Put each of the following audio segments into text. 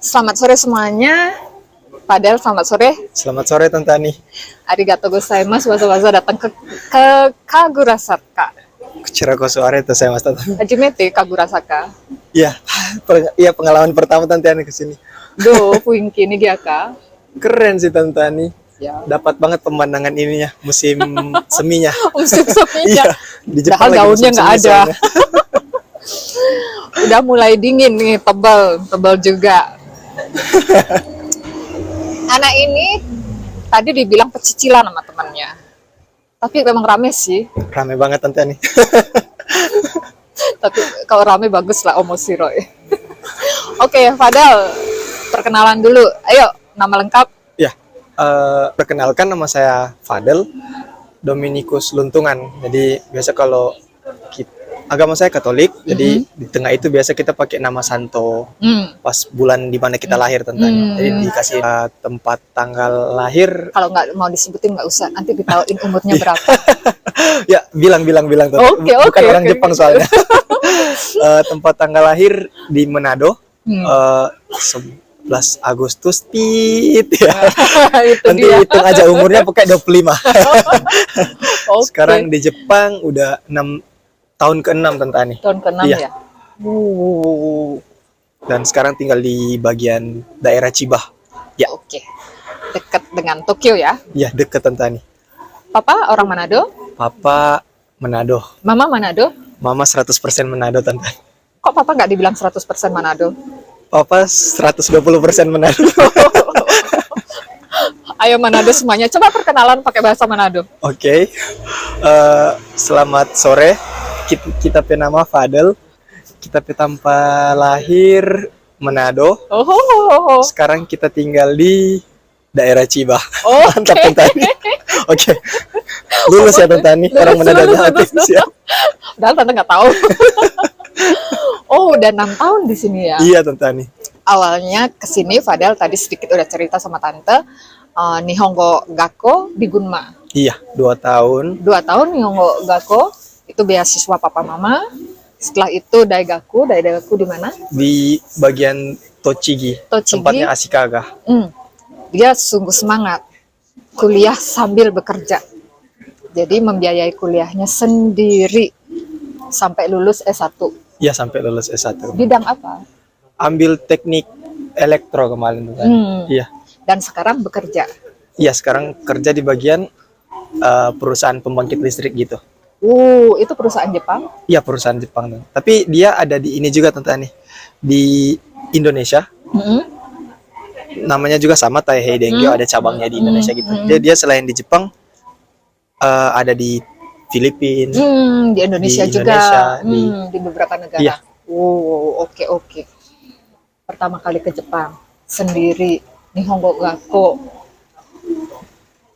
Selamat sore semuanya. Padahal selamat sore. Selamat sore Tante Ani. Arigatou gozaimasu wasa-wasa datang ke Kagurasaka. Kuchira ko suare to saya Mas Tante. Hajimete Kagurasaka. Iya, iya pengalaman pertama Tante Ani kesini. Do fuinki ni gyaka. Keren sih Tante Ani. Ya. Dapat banget pemandangan ininya, musim seminya. Musim seminya. Iya, di Jepang Padahal lagi daunnya musim nggak semi ada. soalnya. Udah mulai dingin nih, tebal juga. Anak ini tadi dibilang pecicilan sama temannya. Tapi memang rame sih. Rame banget Tante Ani. Tapi kalau rame bagus lah Omoshiroi. Oke, Fadal, perkenalan dulu. Ayo, nama lengkap. Ya, perkenalkan nama saya Fadel Dominikus Luntungan. Jadi biasa kalau agama saya Katolik, jadi di tengah itu biasa kita pakai nama Santo pas bulan di mana kita lahir tentunya. Jadi dikasih tempat tanggal lahir. Kalau nggak mau disebutin nggak usah, nanti ditauin umurnya berapa. Ya, bilang tuh. Oke, Bukan orang oke. Jepang soalnya. Tempat tanggal lahir di Manado. 11 Agustus tit ya. Itu Nanti dia. hitung aja umurnya pakai 25. Oke. Sekarang di Jepang udah tahun ke-6 Tante Ani. Tahun ke-6 Iya. ya. Dan sekarang tinggal di bagian daerah Chiba. Ya, Oke. Dekat dengan Tokyo ya. ya deket Tante Ani. Papa orang Manado, Papa Manado. Mama Manado. Mama 100% Manado Tante Ani. Kok Papa nggak dibilang 100% Manado? Papa 120% Manado. Ayo Manado semuanya. Coba perkenalan pakai bahasa Manado. Oke. Selamat sore. Kita nama Fadel. Kita tanpa lahir Manado. Oh. Sekarang kita tinggal di daerah Chiba. Oh. Mantap Tante Ani. Oke. Lulus ya Tante Ani. Orang Manado Lulus. hati. Siap. Padahal tante nggak tahu. Oh, udah 6 tahun di sini ya. Iya Tante Ani. Awalnya kesini Fadel tadi sedikit udah cerita sama tante. Nihongo Gakko di Gunma. Iya, 2 tahun. 2 tahun Nihongo Gakko itu beasiswa papa mama. Setelah itu Daigaku di mana? Di bagian Tochigi. Tochigi. Tempatnya Ashikaga. Dia sungguh semangat kuliah sambil bekerja. Jadi membiayai kuliahnya sendiri sampai lulus S1. Iya, sampai lulus S1. Bidang apa? Ambil teknik elektro kemarin Tante Ani. Iya. Dan sekarang bekerja. Iya, sekarang kerja di bagian perusahaan pembangkit listrik gitu. Itu perusahaan Jepang. Iya, perusahaan Jepang. Tante. Tapi dia ada di ini juga Tante Ani. Di Indonesia. Namanya juga sama Taihei Dengyo, ada cabangnya di Indonesia gitu. Dia selain di Jepang ada di Filipina. Di Indonesia Di juga. Indonesia, Di beberapa negara. Iya. Oke. Pertama kali ke Jepang sendiri, Nihongo Gakko.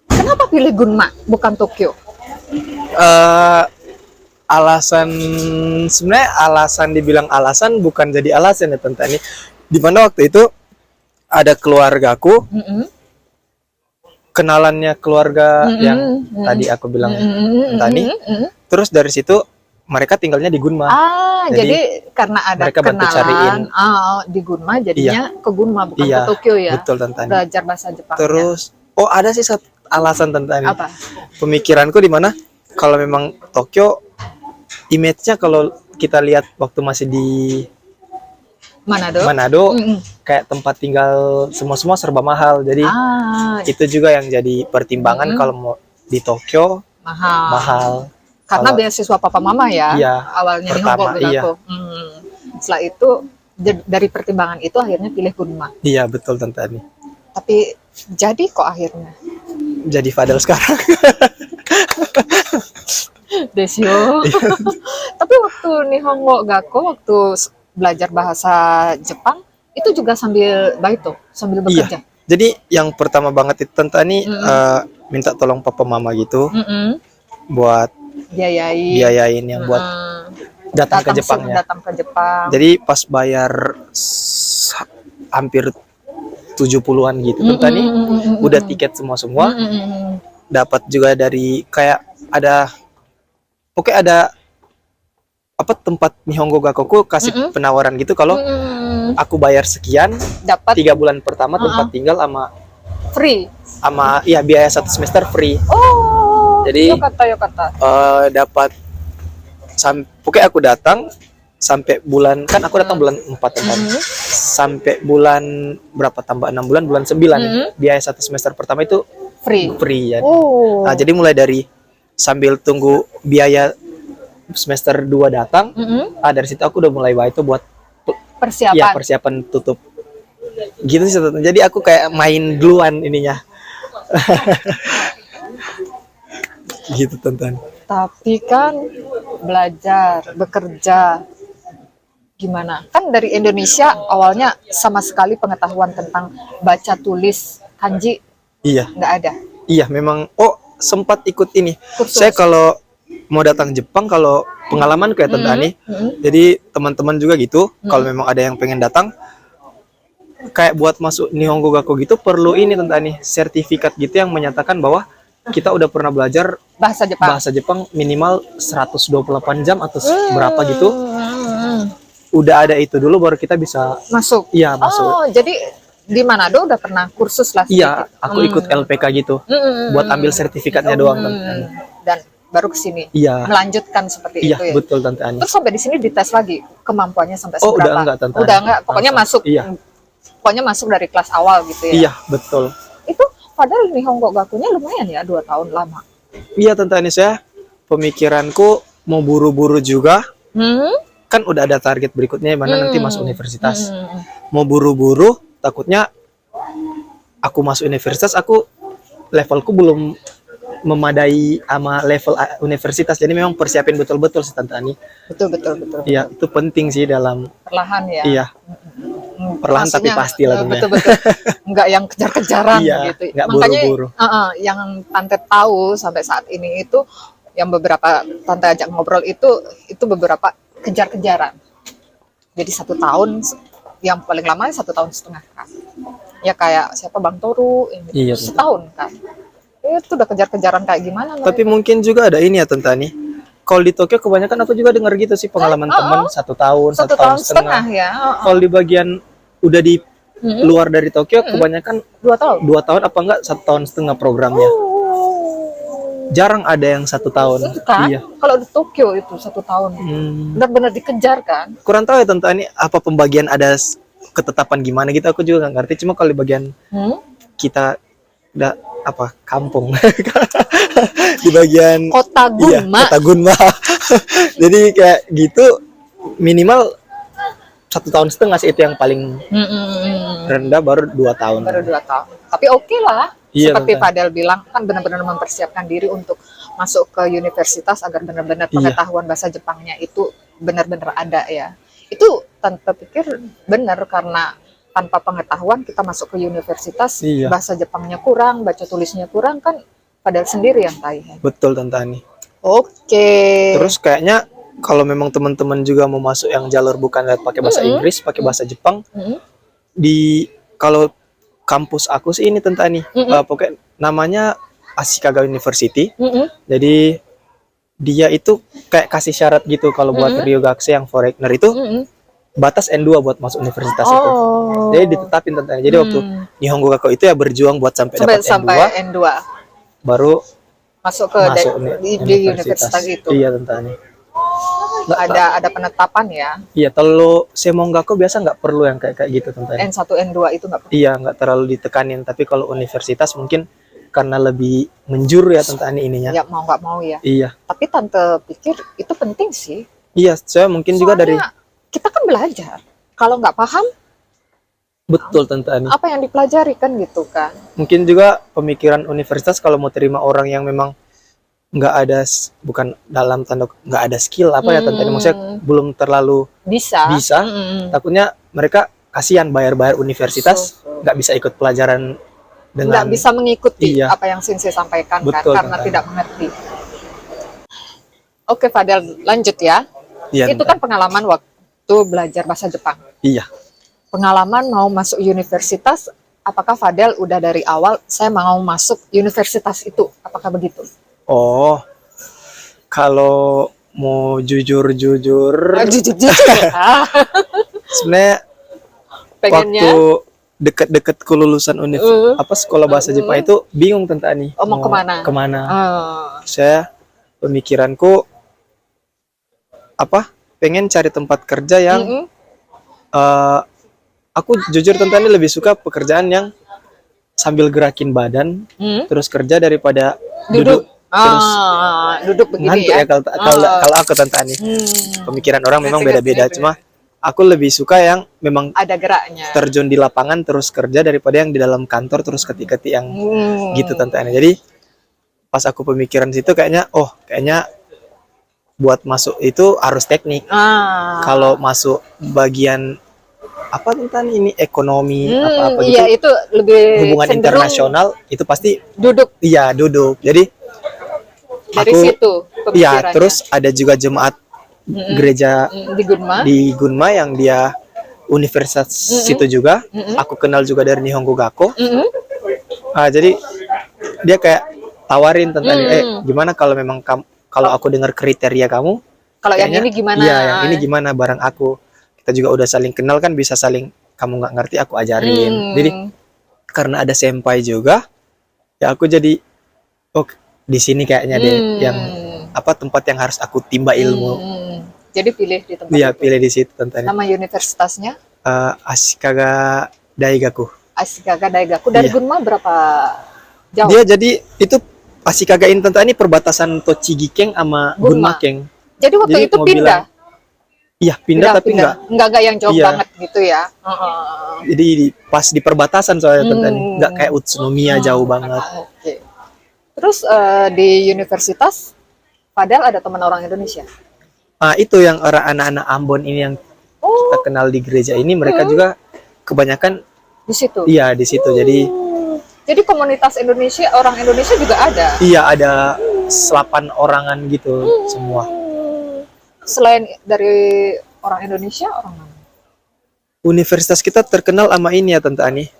Kenapa pilih Gunma bukan Tokyo? Alasan dibilang alasan bukan jadi alasan ya Tante Ani. Di mana waktu itu ada keluargaku, kenalannya keluarga yang tadi aku bilang Tante Ani. Terus dari situ mereka tinggalnya di Gunma. Jadi karena ada mereka bantu kenalan di Gunma, jadinya ke Gunma bukan Iya, ke Tokyo ya. betul Tante Ani. Belajar bahasa Jepang. Terus ada sih satu alasan Tante Ani. Apa? Pemikiranku di mana kalau memang Tokyo image-nya kalau kita lihat waktu masih di Manado kayak tempat tinggal semua serba mahal. Jadi itu juga yang jadi pertimbangan kalau mau di Tokyo mahal. Karena Kalau- beasiswa papa mama ya. Iya, Awalnya pertama, Nihongo Gakko. Setelah itu dari pertimbangan itu akhirnya pilih Gunma. Iya, betul Tante Ani. Tapi jadi kok akhirnya. Jadi Fadel sekarang. Desio. Tapi waktu Nihongo Gakko, waktu belajar bahasa Jepang, itu juga sambil baito, sambil bekerja. Jadi yang pertama banget itu Tante Ani minta tolong papa mama gitu buat biayain yang buat datang ke Jepangnya. Datang ke Jepang. Jadi pas bayar hampir 70-an gitu Tante Ani, udah tiket semua dapat juga dari kayak ada apa tempat Nihongo Gakoku kasih penawaran gitu kalau aku bayar sekian, Dapat 3 bulan pertama tempat tinggal free. sama ya biaya 1 semester free. Oh, Jadi yokata. dapat pokoknya aku datang sampai bulan, kan aku datang bulan 4 kan. Sampai bulan berapa tambah 6 bulan, bulan 9 biaya 1 semester pertama itu free ya. Nah, jadi mulai dari sambil tunggu biaya semester 2 datang, dari situ aku udah mulai itu buat persiapan tutup. Gitu sih. Jadi aku kayak main duluan ininya. Gitu Tantan. Tapi kan belajar, bekerja, gimana? Kan dari Indonesia awalnya sama sekali pengetahuan tentang baca tulis kanji Iya. nggak ada. Iya, memang. Oh, sempat ikut ini. Kursus. Saya kalau mau datang Jepang, kalau pengalaman kayak Tante Ani, jadi teman-teman juga gitu, kalau memang ada yang pengen datang, kayak buat masuk Nihongo Gakko gitu perlu ini Tante Ani, sertifikat gitu yang menyatakan bahwa kita udah pernah belajar bahasa Jepang minimal 128 jam atau berapa gitu. Udah ada itu dulu baru kita bisa masuk. Iya, masuk. Oh, jadi di Manado udah pernah kursus lah. Iya, aku ikut LPK gitu. Buat ambil sertifikatnya doang Tante Ani. Dan baru ke sini. Iya. Melanjutkan seperti Iya, itu ya. betul Tante Ani. Terus sampai di sini dites lagi kemampuannya sampai Oh, seberapa? udah enggak Tante Ani. Udah enggak, pokoknya Langsung. masuk. Iya. Pokoknya masuk dari kelas awal gitu ya. Iya, betul. Itu padahal Nihongo Gakunya lumayan ya, 2 tahun lama. Iya Tante Ani, saya pemikiranku mau buru-buru juga. Kan udah ada target berikutnya mana nanti masuk universitas. Mau buru-buru, takutnya aku masuk universitas, aku levelku belum memadai sama level universitas. Jadi memang persiapin betul-betul sih Tante Ani. Betul. Iya, itu penting sih dalam Perlahan ya. iya. Perlahan tapi pasti lah tentunya. Betul. Enggak yang kejar-kejaran Iya, gitu. nggak Makanya buru-buru. yang Tante tahu sampai saat ini itu yang beberapa Tante ajak ngobrol itu beberapa kejar-kejaran. Jadi 1 tahun, yang paling lama 1,5 tahun kan. Ya kayak siapa Bang Toru, Iya, setahun kan. Itu udah kejar-kejaran kayak gimana? Tapi mungkin juga ada ini ya Tante Ani. Kalau di Tokyo kebanyakan aku juga dengar gitu sih pengalaman teman 1 tahun, 1 tahun setengah ya. Kalau di bagian udah di luar dari Tokyo kebanyakan 2 tahun. 2 tahun apa enggak 1,5 tahun programnya. Jarang ada yang 1 tahun. Kan? Iya. Kalau di Tokyo itu 1 tahun. Benar-benar dikejar kan? Kurang tahu ya Tante Ani apa pembagian ada ketetapan gimana gitu, aku juga nggak ngerti. Cuma kalau di bagian kita udah apa kampung di bagian Kota Gunma. Iya, Kota Gunma. Jadi kayak gitu minimal 1,5 tahun sih itu yang paling rendah, baru 2 tahun. Baru 2 tahun. Tapi oke lah. Iya, Seperti Tante. Fadel bilang kan benar-benar mempersiapkan diri untuk masuk ke universitas agar benar-benar Iya. pengetahuan bahasa Jepangnya itu benar-benar ada ya. Itu Tante pikir benar karena tanpa pengetahuan kita masuk ke universitas, Iya. bahasa Jepangnya kurang, baca tulisnya kurang kan Fadel sendiri yang tahu. Betul Tante Ani. Oke. Terus kayaknya kalau memang teman-teman juga mau masuk yang jalur bukan lewat pakai bahasa Inggris, pakai bahasa Jepang, di kalau kampus aku sih ini Tante Ani, pokoknya namanya Ashikaga University. Jadi dia itu kayak kasih syarat gitu kalau buat Ryugakusei yang foreigner itu batas N2 buat masuk universitas itu. Jadi ditetapin Tante Ani. Jadi waktu Nihongo Gakko itu ya berjuang buat sampai dapat N2, N2 baru masuk ke masuk di universitas itu. Iya Tante Ani. Ada penetapan ya. Iya, kalau Semonggako biasa nggak perlu yang kayak gitu Tante Ani. N1 N2 itu nggak perlu. Iya, nggak terlalu ditekanin. Tapi kalau universitas mungkin karena lebih menjur ya Tante Ani ininya. Ya mau nggak mau ya. Iya. Tapi Tante pikir itu penting sih. Iya, saya mungkin juga dari kita kan belajar. Kalau nggak paham, betul Tante Ani. apa yang dipelajari kan gitu kan. Mungkin juga pemikiran universitas kalau mau terima orang yang memang nggak ada, bukan dalam tanda nggak ada skill apa ya Tante Ani, maksudnya belum terlalu bisa. Takutnya mereka kasihan bayar-bayar universitas, nggak bisa ikut pelajaran dengan nggak bisa mengikuti Iya. apa yang Sensei sampaikan Betul, kan karena Tante. tidak mengerti. Oke Fadel, lanjut ya. Iya, Itu Tante. kan pengalaman waktu belajar bahasa Jepang. Iya. Pengalaman mau masuk universitas, apakah Fadel udah dari awal saya mau masuk universitas itu? Apakah begitu? Oh, kalau mau jujur Jujur ya. sebenarnya Pengennya waktu deket-deket kelulusan apa sekolah bahasa Jepang itu bingung tentang ini mau kemana? kemana. Oh. Saya pemikiranku apa pengen cari tempat kerja yang Mm-mm. aku jujur tentang ini lebih suka pekerjaan yang sambil gerakin badan terus kerja daripada duduk terus Duduk begini ngantuk ya. ya kalau aku tentang ini. Pemikiran orang memang beda-beda, cuma aku lebih suka yang memang ada geraknya. terjun di lapangan terus kerja daripada yang di dalam kantor terus ketik-ketik yang gitu tentang ini. Jadi pas aku pemikiran situ kayaknya buat masuk itu harus teknik. Kalau masuk bagian apa tentang ini ekonomi apa-apa gitu. Iya, itu lebih Hubungan cenderung internasional itu pasti duduk iya duduk. Jadi dari aku situ iya pemikirannya. terus ada juga jemaat gereja di Gunma. di Gunma yang dia universitas situ juga. Aku kenal juga dari Nihongo Gakko. Jadi dia kayak tawarin tentang gimana kalau memang kalau aku dengar kriteria kamu Kalau yang kayaknya, ini gimana? Iya, yang ini gimana barang aku. Kita juga udah saling kenal kan bisa saling kamu nggak ngerti aku ajarin. Jadi karena ada senpai juga, ya aku jadi di sini kayaknya deh yang apa tempat yang harus aku timba ilmu. Jadi pilih di tempat Iya, itu. pilih di situ tentang Nama universitasnya Ashikaga Daigaku. Ashikaga Daigaku. Dari Iya. Gunma berapa jauh? Dia jadi itu Ashikaga tentang ini perbatasan Tochigi Keng sama Gunma Keng. Jadi waktu Jadi itu mau pindah. bilang, iya pindah tapi enggak yang jauh Iya. banget gitu ya. Jadi pas di perbatasan soalnya tentang ini nggak kayak Utsunomiya jauh banget. Oke. Terus di universitas Fadel ada teman orang Indonesia. Itu yang orang anak-anak Ambon ini yang kita kenal di gereja ini mereka juga kebanyakan Di situ. iya di situ. Jadi komunitas Indonesia, orang Indonesia juga ada. Iya ada 8 orangan gitu semua. Selain dari orang Indonesia, orang mana? Universitas kita terkenal sama ini ya Tante Ani.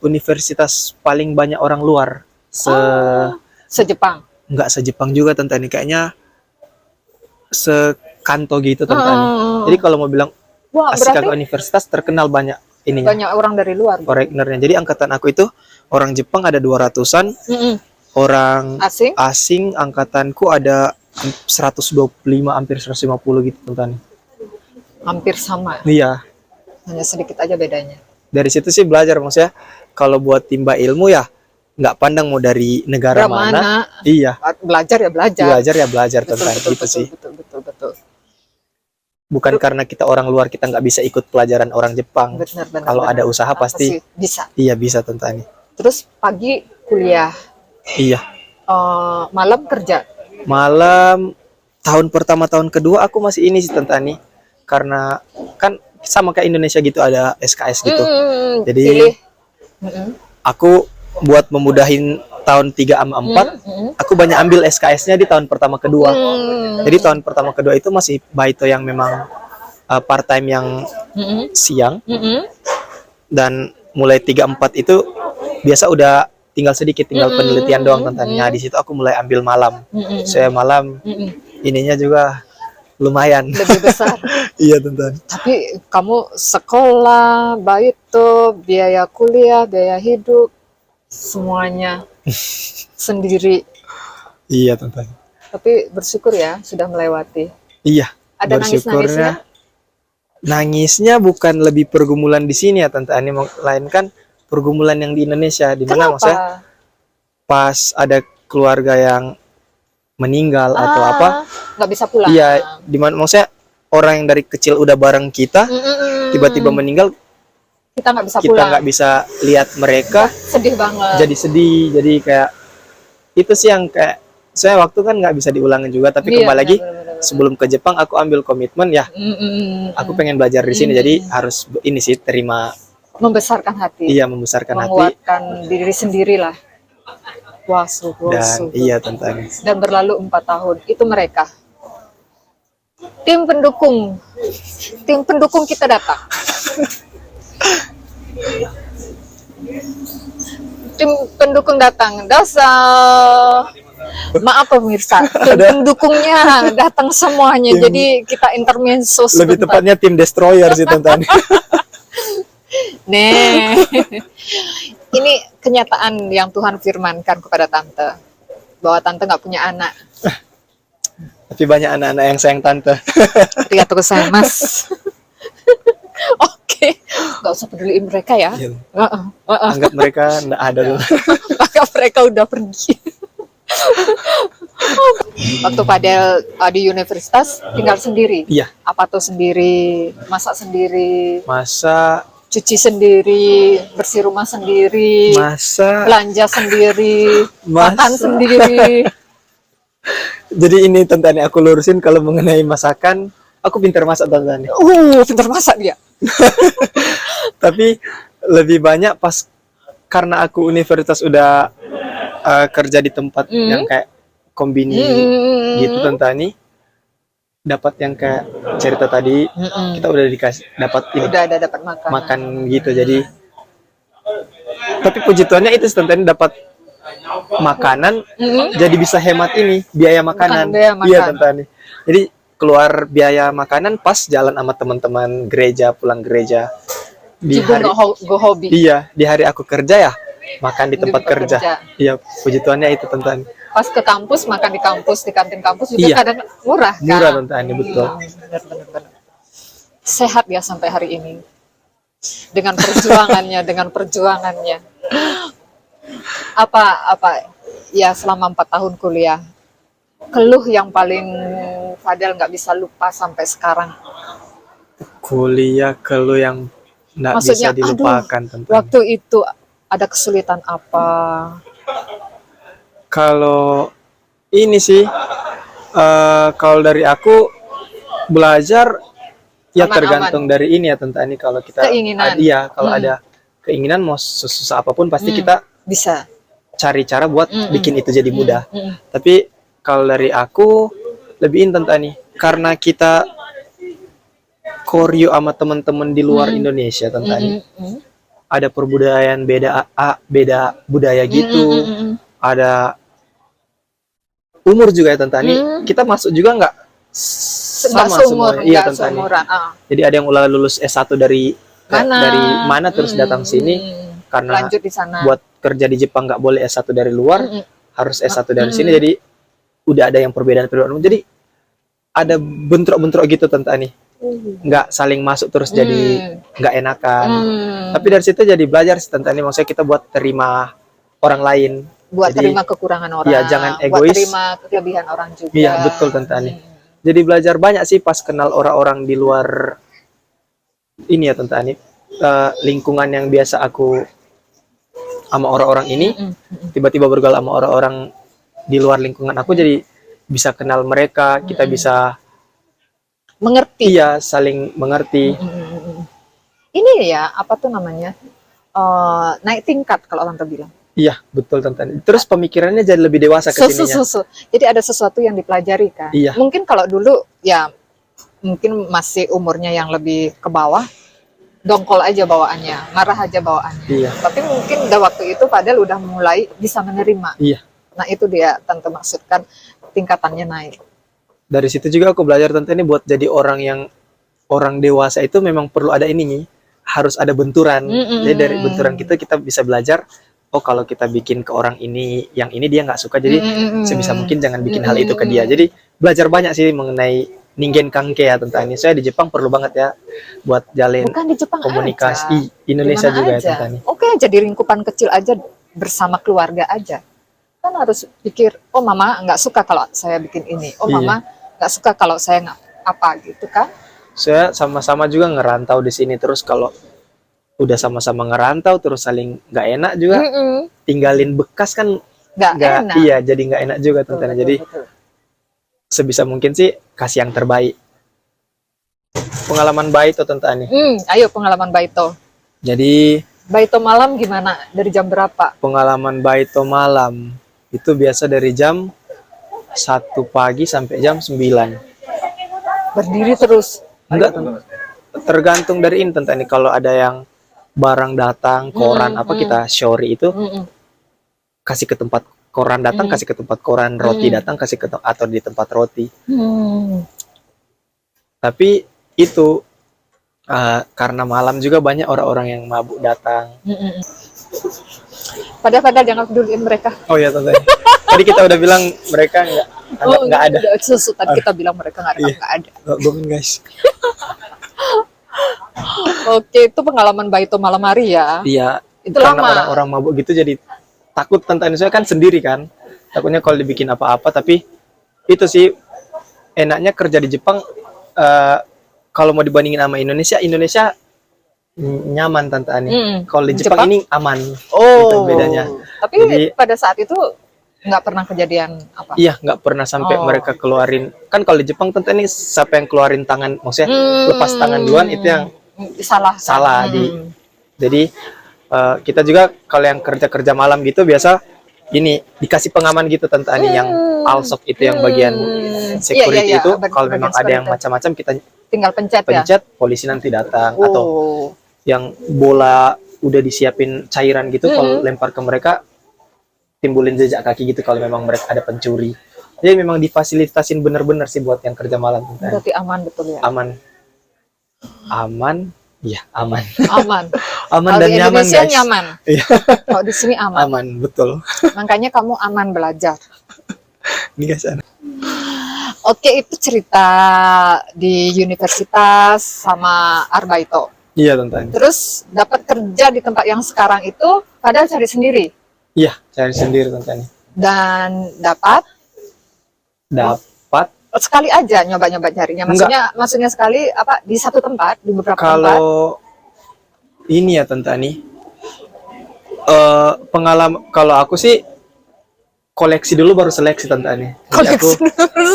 Universitas paling banyak orang luar. Se-Jepang. Nggak se-Jepang juga Tante Ani. Kayaknya sekanto gitu Tante Ani. Jadi kalau mau bilang Wah, Ashikaga berarti Universitas terkenal banyak ininya. banyak orang dari luar. Foreignernya. Jadi angkatan aku itu orang Jepang ada 200-an. Orang asing angkatanku ada 125 hampir 150 gitu Tante. Hampir sama. Iya. Hanya sedikit aja bedanya. Dari situ sih belajar maksudnya kalau buat timba ilmu ya nggak pandang mau dari negara mana. Iya. Belajar ya belajar. Belajar ya belajar tentang itu sih. Betul. Bukan karena kita orang luar kita nggak bisa ikut pelajaran orang Jepang. Benar. Kalau ada usaha pasti bisa. Iya bisa tentang ini. Terus pagi kuliah. Iya. Malam kerja. Malam tahun pertama tahun kedua aku masih ini sih tentang ini karena kan sama kayak Indonesia gitu ada SKS gitu. Jadi aku buat memudahin tahun 3 sama 4 aku banyak ambil SKS-nya di tahun pertama kedua. Jadi tahun pertama kedua itu masih baito yang memang part time yang siang. Dan mulai 3 4 itu biasa udah tinggal sedikit tinggal penelitian doang tentangnya. Di situ aku mulai ambil malam. Saya malam ininya juga lumayan lebih besar. Iya tentang. Tapi kamu sekolah, baito, biaya kuliah, biaya hidup, semuanya sendiri. Iya tentang. Tapi bersyukur ya sudah melewati. Iya. Ada nangis-nangisnya? Nangisnya bukan lebih pergumulan di sini ya Tante Ani, melainkan pergumulan yang di Indonesia di mana maksudnya pas ada keluarga yang meninggal atau apa nggak bisa pulang. Iya, di mana maksudnya orang yang dari kecil udah bareng kita tiba-tiba meninggal kita nggak bisa kita pulang. nggak bisa lihat mereka. Sedih banget. Jadi sedih, jadi kayak itu sih yang kayak saya waktu kan nggak bisa diulangin juga tapi kembali lagi sebelum ke Jepang aku ambil komitmen ya aku pengen belajar di sini jadi harus ini sih terima. Membesarkan hati. Iya, membesarkan hati. Menguatkan diri sendiri lah. Dan iya tentang. Dan berlalu 4 tahun. Itu mereka. Tim pendukung kita datang. Tim pendukung datang. Dasar Maaf pemirsa, tim pendukungnya datang semuanya. Jadi kita intermezzo Lebih sebentar. tepatnya tim destroyer sih Tante Ani. Nih, ini kenyataan yang Tuhan firmankan kepada Tante. Bahwa Tante nggak punya anak. Tapi banyak anak-anak yang sayang Tante. Arigatou gozaimasu. Oke, nggak usah peduliin mereka ya. Iya. Heeh, heeh. Anggap mereka nggak ada dulu. Maka mereka udah pergi. Waktu Fadel di universitas tinggal sendiri. Iya, Apa tuh sendiri, masak sendiri, masa cuci sendiri, bersih rumah sendiri, belanja sendiri, makan Masa. sendiri. Jadi ini Tante Ani aku lurusin kalau mengenai masakan, aku pintar masak Tante Ani. Pintar masak dia. Tapi lebih banyak pas karena aku universitas udah kerja di tempat yang kayak kombini gitu Tante Ani, dapat yang kayak cerita tadi, kita udah dikasih dapat ini Udah ada dapat makan. makan gitu. Jadi tapi puji Tuhannya itu Tante Ani dapat makanan, jadi bisa hemat ini biaya makanan. Biaya makan. Iya Tante Ani. Jadi keluar biaya makanan pas jalan sama teman-teman gereja, pulang gereja di Juga hari go hobi. iya di hari aku kerja ya makan di tempat kerja. kerja. Iya puji Tuhannya itu Tante Ani. Pas ke kampus makan di kampus, di kantin kampus juga Iya. kadang murah kan. Murah Tante Ani, betul. Benar. Sehat ya sampai hari ini. Dengan perjuangannya, dengan perjuangannya. Apa ya selama 4 tahun kuliah, keluh yang paling Fadel nggak bisa lupa sampai sekarang. Kuliah kalau yang nggak bisa Maksudnya, dilupakan Tante Ani. Waktu itu ada kesulitan apa? Kalau ini sih kalau dari aku belajar ya Aman-aman. tergantung dari ini ya Tante Ani. Kalau kita Keinginan. iya kalau ada keinginan mau susah apapun pasti kita Bisa. cari cara buat bikin itu jadi mudah. Mm-mm. Tapi kalau dari aku lebihin Tante Ani, karena kita koreo sama teman-teman di luar Indonesia Tante Ani, Mm-mm. ada perbudayaan beda budaya gitu, ada umur juga ya Tante Ani. Kita masuk juga nggak sama semua, iya nggak Tante Ani. seumuran. Jadi ada yang ulah lulus S1 dari mana terus datang sini karena Lanjut di sana. buat kerja di Jepang nggak boleh S1 dari luar, harus S1 dari sini. Jadi udah ada yang perbedaan. Jadi ada bentrok-bentrok gitu Tante Ani. Nggak saling masuk terus jadi nggak enakan. Tapi dari situ jadi belajar sih Tante Ani. Maksudnya kita buat terima orang lain. Buat Jadi, terima kekurangan orang. iya, jangan Buat egois. terima kelebihan orang juga. Iya betul Tante Ani. Jadi belajar banyak sih pas kenal orang-orang di luar ini ya Tante Ani. Lingkungan yang biasa aku sama orang-orang ini, tiba-tiba bergaul sama orang-orang di luar lingkungan aku, jadi bisa kenal mereka, kita bisa Mengerti. iya saling mengerti. Ini ya, apa tuh namanya? Naik tingkat kalau orang tuh bilang. Iya betul Tante Ani. Terus pemikirannya jadi lebih dewasa kesininya. Jadi ada sesuatu yang dipelajari kan. Iya. Mungkin kalau dulu ya mungkin masih umurnya yang lebih ke bawah, dongkol aja bawaannya, marah aja bawaannya. Iya. Tapi mungkin udah waktu itu Fadel udah mulai bisa menerima. Iya. Nah itu dia Tante maksudkan tingkatannya naik. Dari situ juga aku belajar Tante Ani buat jadi orang dewasa itu memang perlu ada ininya, harus ada benturan. Jadi dari benturan kita bisa belajar. Oh kalau kita bikin ke orang ini, yang ini dia nggak suka, jadi sebisa mungkin jangan bikin hal itu ke dia. Jadi belajar banyak sih mengenai ningen kangke ya Tante Ani. Saya di Jepang perlu banget ya buat jalin Bukan di Jepang komunikasi. aja. Indonesia Dimana juga ya aja. Tante Ani. Oke jadi lingkupan kecil aja bersama keluarga aja. Kan harus pikir, oh mama nggak suka kalau saya bikin ini. Oh mama nggak suka kalau saya nggak apa gitu kan. Saya sama-sama juga ngerantau di sini, terus kalau udah sama-sama ngerantau terus saling nggak enak juga, tinggalin bekas kan Nggak enak. iya jadi nggak enak juga Tante Ani. Jadi Betul. sebisa mungkin sih kasih yang terbaik. Pengalaman baik tuh Tante Ani. Ayo pengalaman Baito. Jadi Baito malam gimana? Dari jam berapa? pengalaman Baito malam itu biasa dari jam 1 pagi sampai jam 9. Berdiri terus. Enggak, tergantung dari ini Tante Ani. Kalau ada yang barang datang, koran apa kita shori itu kasih ke tempat koran datang kasih ke tempat koran, roti datang kasih ke atau di tempat roti. Tapi itu karena malam juga banyak orang-orang yang mabuk datang. Padahal jangan peduliin mereka. Oh ya tante. Tadi kita udah bilang mereka nggak ada. Susu tadi kita bilang mereka nggak ada. Bohong guys. Oke, itu pengalaman Baito malam hari ya. Iya. Itu Karena lama. orang-orang mabuk gitu jadi takut tante. Saya kan sendiri kan. Takutnya kalau dibikin apa-apa. Tapi itu sih enaknya kerja di Jepang. Kalau mau dibandingin sama Indonesia nyaman tante Ani. Kalau di Jepang ini aman. Itu bedanya. Tapi Jadi, pada saat itu nggak pernah kejadian apa? Iya, nggak pernah sampai mereka keluarin. Kan kalau di Jepang tante ini siapa yang keluarin tangan, maksudnya lepas tangan duluan itu yang salah. Jadi kita juga kalau yang kerja malam gitu biasa ini dikasih pengaman gitu tante Ani yang alsop itu yang bagian security itu. Kalau memang ada yang macam-macam kita tinggal pencet, polisi nanti datang. Atau yang bola udah disiapin cairan gitu, kalau lempar ke mereka timbulin jejak kaki gitu kalau memang mereka ada pencuri. Jadi memang difasilitasin bener-bener sih buat yang kerja malam. Berarti aman betul ya? Aman. Iya, aman. Aman dan nyaman guys. Nyaman. Iya. Kalau di sini aman. Aman, betul. Makanya kamu aman belajar. Ini guys. Oke, itu cerita di universitas sama Arbaito. Iya, tante. Terus dapat kerja di tempat yang sekarang itu padahal cari sendiri. Iya, cari sendiri tante. Dan dapat sekali aja nyoba-nyoba carinya. Maksudnya sekali apa di satu tempat, di beberapa tempat. Kalau ini ya tante Ani, pengalaman kalau aku sih koleksi dulu baru seleksi tante Ani.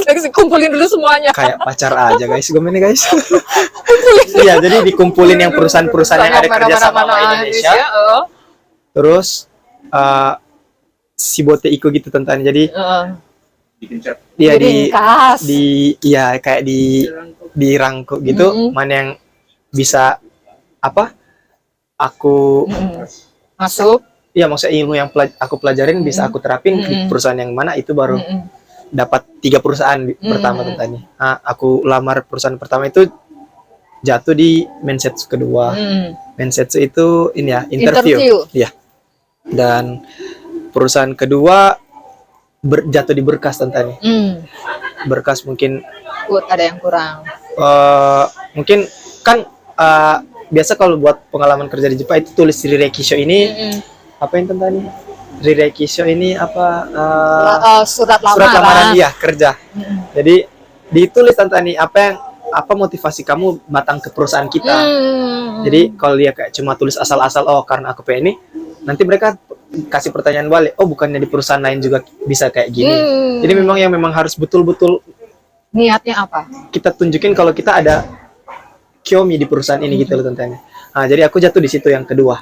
Seleksi kumpulin dulu semuanya. Kayak pacar aja guys, gimana guys? Iya, jadi dikumpulin yang perusahaan-perusahaan yang ada kerja sama Indonesia. Terus si bote iko gitu tante Ani. Jadi dia kayak dirangkuk gitu, mana yang bisa aku masuk. Iya, maksudnya ilmu yang aku pelajarin bisa aku terapin di perusahaan yang mana, itu baru dapat 3 perusahaan pertama tadi. Aku lamar perusahaan pertama itu jatuh di Mensetsu kedua. Mensetsu itu ini ya, interview. Iya. Dan perusahaan kedua jatuh di berkas tadi. Berkas mungkin ada yang kurang. Mungkin kan biasa kalau buat pengalaman kerja di Jepang itu tulis Rirekisho ini apa yang tentang ini? Rirekisho ini apa? Surat lamaran dia kerja. Jadi ditulis tentang ini apa motivasi kamu datang ke perusahaan kita. Jadi kalau dia kayak cuma tulis asal-asal karena aku pengen ini, nanti mereka kasih pertanyaan balik, bukannya di perusahaan lain juga bisa kayak gini. Jadi memang harus betul-betul niatnya apa? Kita tunjukin kalau kita ada kyomi di perusahaan ini gitu loh tentangnya. Jadi aku jatuh di situ yang kedua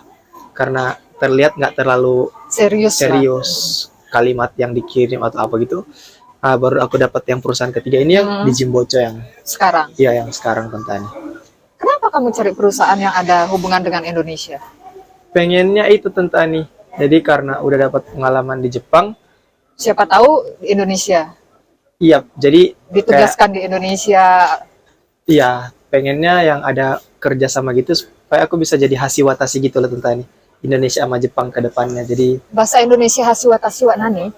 karena terlihat nggak terlalu serius kalimat yang dikirim atau apa gitu. Baru aku dapat yang perusahaan ketiga ini yang di Jimbocho yang sekarang. Iya, yang sekarang tentangnya. Kenapa kamu cari perusahaan yang ada hubungan dengan Indonesia? Pengennya itu tentang nih. Jadi karena udah dapat pengalaman di Jepang. Siapa tahu di Indonesia. Iya, jadi ditugaskan di Indonesia. Iya, pengennya yang ada kerja sama gitu supaya aku bisa jadi hasiwatashi gitu loh tentang ini. Indonesia sama Jepang ke depannya. Jadi bahasa Indonesia hasiwatashi wa nani?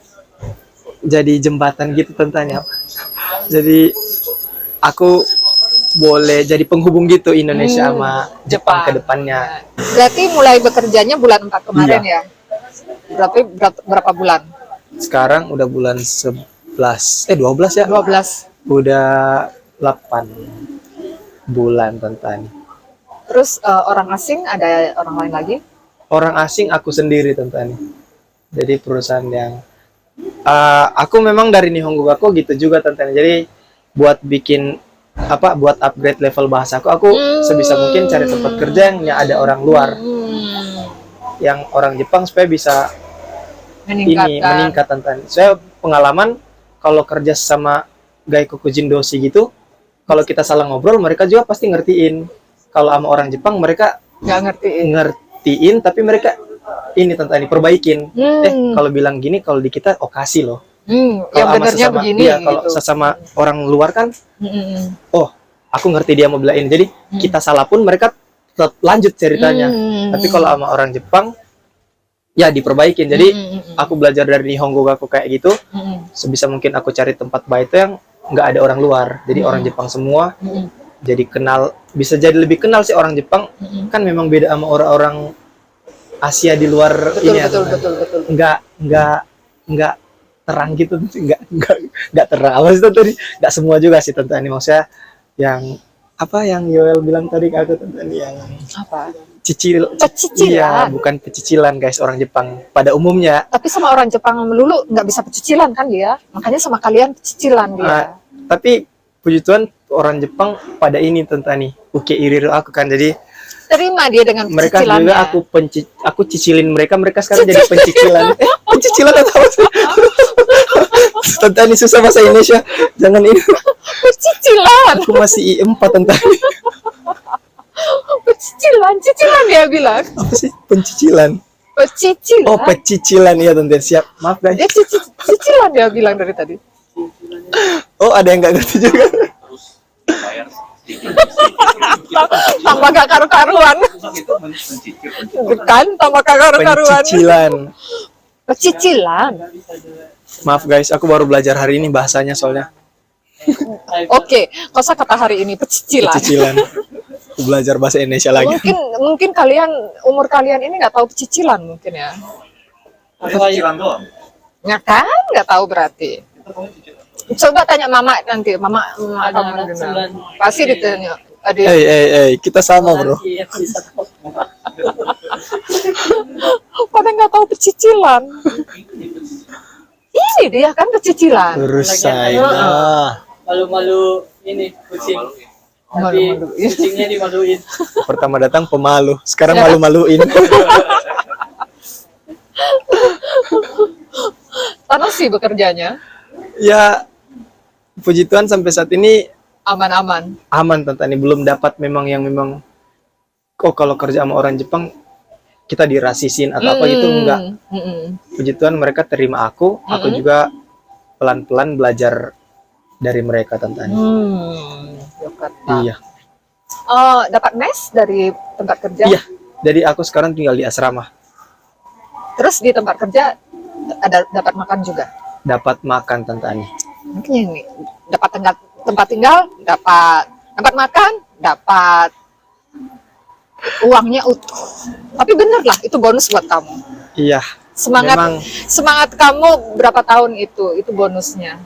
Jadi jembatan gitu tentangnya. Jadi aku boleh jadi penghubung gitu Indonesia sama Jepang ke depannya. Berarti mulai bekerjanya bulan 4 kemarin ya? Berarti berapa bulan? Sekarang udah bulan 12 ya? 12. Udah 8 bulan tentang. Terus orang asing ada orang lain lagi? Orang asing aku sendiri tentang. Jadi perusahaan yang aku memang dari Nihongo Gakko gitu juga tentang. Jadi buat bikin buat upgrade level bahasa aku sebisa mungkin cari tempat kerja yang ada orang luar, yang orang Jepang supaya bisa meningkat tentang. Saya pengalaman kalau kerja sama Gaikoku Jindoshi gitu, kalau kita salah ngobrol mereka juga pasti ngertiin. Kalau sama orang Jepang mereka nggak ngertiin, tapi mereka ini Tante Ani perbaikin. Hmm. Kalau bilang gini, kalau di kita okasi loh. Yang Kalau sama benernya sesama, begini iya, kalau gitu. sesama orang luar kan, Hmm. oh aku ngerti dia mau belain. Jadi kita salah pun mereka tetap lanjut ceritanya. Tapi kalau sama orang Jepang, ya diperbaikin. Jadi aku belajar dari Nihongo aku kayak gitu. Sebisa mungkin aku cari tempat baik itu yang nggak ada orang luar. Jadi orang Jepang semua. Jadi kenal, bisa jadi lebih kenal sih orang Jepang. Kan memang beda sama orang-orang Asia di luar Betul, ini ya. betul, Tante. betul, betul. Nggak terang gitu, nggak terang. Maksudnya tadi nggak semua juga sih Tante Ani. Maksudnya yang apa yang Yoel bilang tadi ke aku Tante Ani, yang Apa? Iya, Pecicilan. bukan pecicilan guys, orang Jepang pada umumnya. Tapi sama orang Jepang melulu nggak bisa pecicilan kan dia. Makanya sama kalian pecicilan dia. Tapi puji Tuhan orang Jepang pada ini Tante Ani, uke iriru aku kan. Jadi Terima dia dengan mereka pecicilannya. juga aku cicilin mereka sekarang jadi pencicilan. Pencicilan atau apa sih? Tante Ani susah bahasa Indonesia. Jangan ini. Pecicilan. Aku masih I4 Tante Ani. Pecicilan, cicilan dia bilang. Apa sih pencicilan? Pecicilan. Oh, pecicilan ya Tante. Siap. Maaf guys. Dia cicilan dia bilang dari tadi. Oh, ada yang nggak ngerti juga. Tambah gak karu-karuan. Kan tambah gak karu-karuan. Pencicilan. Pecicilan. Maaf guys, aku baru belajar hari ini bahasanya soalnya. Oke, kosakata hari ini pecicilan. Pecicilan. Aku belajar bahasa Indonesia lagi. Mungkin kalian umur kalian ini nggak tahu pecicilan mungkin ya. Cicilan doang. Ya kan, nggak tahu berarti. Coba tanya mama nanti, mama kamu gimana? Pasti ditanya. Kita sama bro. Pada nggak tahu pecicilan. Ini dia kan pecicilan. Rusai Heeh. lah. Malu-malu ini kucing. Tapi Malu-maluin. kucingnya dimaluin. Pertama datang pemalu, sekarang Ya. malu-maluin. Panas sih bekerjanya. Ya, puji Tuhan sampai saat ini Aman-aman. aman Tante Ani. Belum dapat memang yang memang, oh kalau kerja sama orang Jepang kita dirasisin atau apa gitu, enggak. Puji Tuhan mereka terima aku juga pelan-pelan belajar dari mereka Tante Ani. Iya. Oh, dapat mes dari tempat kerja. Iya. Jadi aku sekarang tinggal di asrama. Terus di tempat kerja ada dapat makan juga. Dapat makan Tante Ani. Mungkin ini dapat tempat tinggal, dapat makan, dapat uangnya utuh. Tapi bener lah, itu bonus buat kamu. Iya. Semangat Memang semangat kamu berapa tahun itu bonusnya.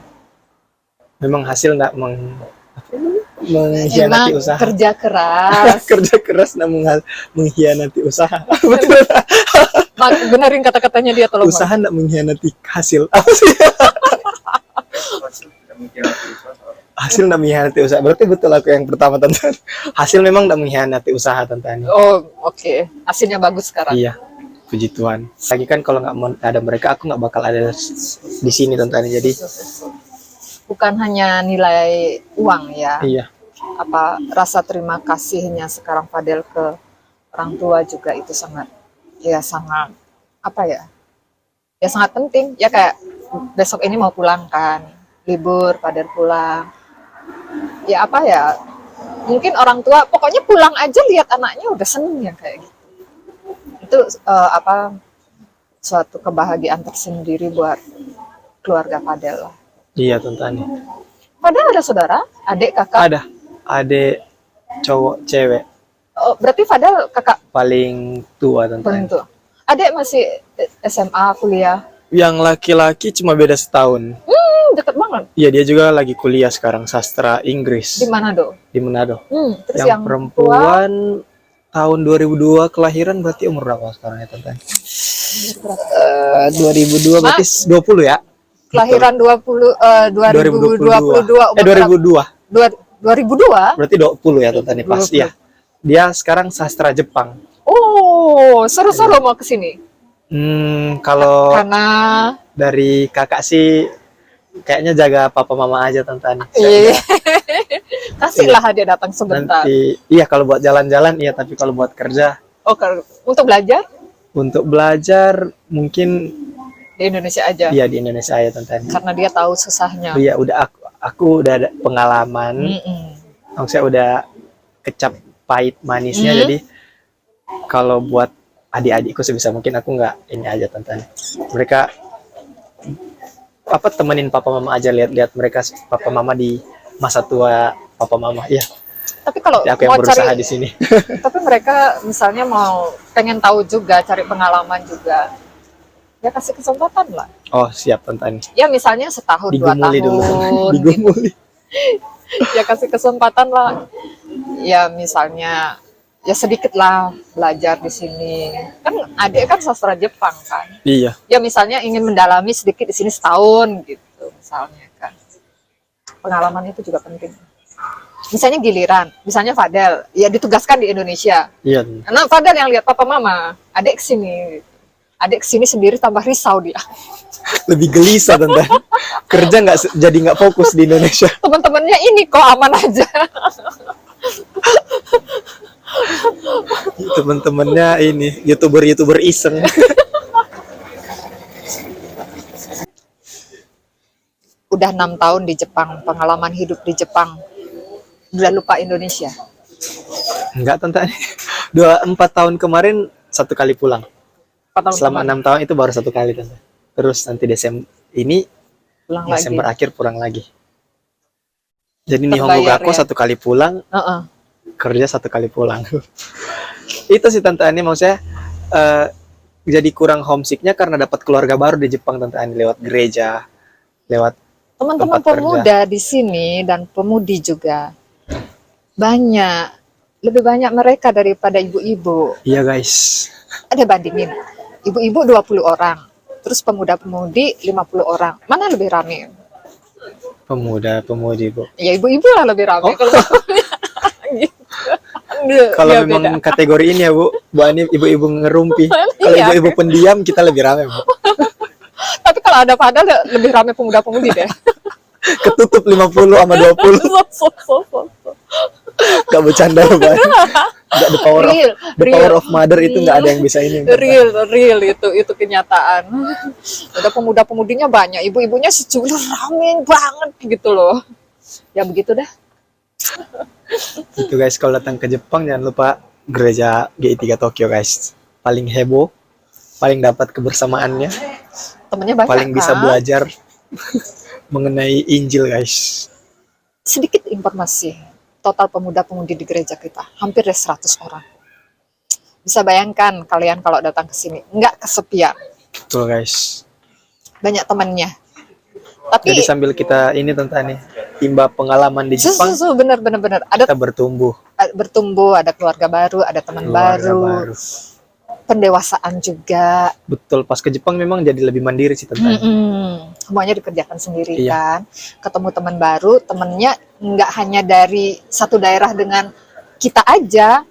memang hasil nggak mengkhianati Emang usaha. kerja keras. Kerja keras namun mengkhianati usaha. Betul. Benerin kata-katanya dia tolong. Usaha nggak mengkhianati hasil. Apa sih? Hasil nggak mengkhianati usaha. Berarti betul aku yang pertama Tante. Hasil memang nggak mengkhianati usaha Tante Ani. Oh, oke. Hasilnya bagus sekarang. Iya. Puji Tuhan. Lagi kan kalau nggak ada mereka, aku nggak bakal ada di sini Tante Ani. Jadi Bukan hanya nilai uang ya. iya. Apa rasa terima kasihnya sekarang Fadel ke orang tua juga itu sangat apa ya? Ya sangat penting. Ya kayak besok ini mau pulang kan, libur, Fadel pulang. Ya apa ya? Mungkin orang tua pokoknya pulang aja lihat anaknya udah seneng ya kayak gitu. Itu suatu kebahagiaan tersendiri buat keluarga Fadel lah. Iya Tante Ani. Fadel ada saudara, adik, kakak? Ada. Adik cowok cewek Oh, berarti Fadel kakak paling tua Tante Ani. tentu. Adik masih SMA, kuliah. Yang laki-laki cuma beda setahun. Deket banget. Iya, dia juga lagi kuliah sekarang sastra Inggris Di Manado. di Manado. Terus Yang perempuan tahun 2002 kelahiran, berarti umur berapa sekarang ya Tante? 2002 berarti 20 ya? kelahiran 2022. 2002. 2002. Berarti 20 ya Tante pas 20. ya. Dia sekarang sastra Jepang. Oh, seru-seru mau ke sini. Kalau Karena dari kakak sih kayaknya jaga papa mama aja Tante Ani. iya. Kasihlah dia datang sebentar. Nanti iya kalau buat jalan-jalan iya, tapi kalau buat kerja Oh, untuk belajar? Untuk belajar mungkin Di Indonesia aja. ya di Indonesia ya Tante Ani. Karena dia tahu susahnya. Iya udah aku udah ada pengalaman. Mm-mm. Maksudnya udah kecap pahit manisnya, jadi kalau buat adik-adikku sebisa mungkin aku nggak ini aja Tante Ani. Mereka apa temenin papa mama aja, lihat-lihat mereka papa mama di masa tua papa mama ya. Tapi kalau Jadi aku yang mau berusaha cari, di sini. tapi mereka misalnya mau pengen tahu juga, cari pengalaman juga, ya kasih kesempatan lah. Oh siap Tante Ani. Ya misalnya setahun, 2 Digumuli tahun, dulu. gitu. Digumuli. Ya kasih kesempatan lah. Ya misalnya, ya sedikit lah belajar di sini. Kan adik kan sastra Jepang kan. Iya. Ya misalnya ingin mendalami sedikit di sini setahun gitu, misalnya kan. Pengalaman itu juga penting. Misalnya giliran, misalnya Fadel, ya ditugaskan di Indonesia. Iya. Nah, Fadel yang lihat papa mama, adik kesini. Adik kesini sendiri tambah risau dia. Lebih gelisah Tante. Kerja jadi nggak fokus di Indonesia. Teman-temannya ini kok aman aja. Teman-temannya ini youtuber iseng. Udah 6 tahun di Jepang, pengalaman hidup di Jepang. Udah lupa Indonesia. Enggak Tante. 4 tahun kemarin 1 kali pulang. 4 tahun Selama kemarin 6 tahun itu baru 1 kali Tante. Terus nanti pulang lagi. Desember akhir pulang lagi. Jadi Terbayar, Nihongo Gakko ya? 1 kali pulang, Heeh. kerja 1 kali pulang. Itu sih Tante Ani, maksudnya jadi kurang homesicknya karena dapat keluarga baru di Jepang Tante Ani, lewat gereja, lewat Teman-teman tempat pemuda di sini dan pemudi juga lebih banyak mereka daripada ibu-ibu. iya guys. Ada bandingin, ibu-ibu 20 orang, terus pemuda-pemudi 50 orang. Mana lebih rame? Pemuda-pemudi Bu. Ya ibu-ibu lah lebih rame. Oh. Kalau Ya, memang beda. kategori ini ya Bu Ani ibu-ibu ngerumpi. Kalau Iya. ibu-ibu pendiam kita lebih rame Bu. Tapi kalau ada Fadel lebih rame pemuda-pemudi deh. Ketutup 50 sama 20. So. Gak bercanda Bu Ani. Gak the power Real, the power real. of mother itu gak ada yang bisa ini. Real itu kenyataan. Udah pemuda-pemudinya banyak, ibu-ibunya sejujurnya rame banget gitu loh. Ya begitu dah. Itu guys, kalau datang ke Jepang jangan lupa gereja GI3 Tokyo guys. Paling heboh, paling dapat kebersamaannya, Temennya banyak paling bisa kan? belajar mengenai Injil guys. Sedikit informasi, total pemuda-pemudi di gereja kita hampir 100 orang. Bisa bayangkan kalian kalau datang ke sini, nggak kesepian, Betul guys. banyak temannya. Tapi Jadi sambil kita ini tentang nih timba pengalaman di Jepang, bener. Ada kita bertumbuh bertumbuh, ada keluarga baru, ada teman keluarga baru, pendewasaan juga. Betul, pas ke Jepang memang jadi lebih mandiri sih tentang. Semuanya dikerjakan sendiri Iya. kan. Ketemu teman baru, temennya nggak hanya dari satu daerah dengan kita aja,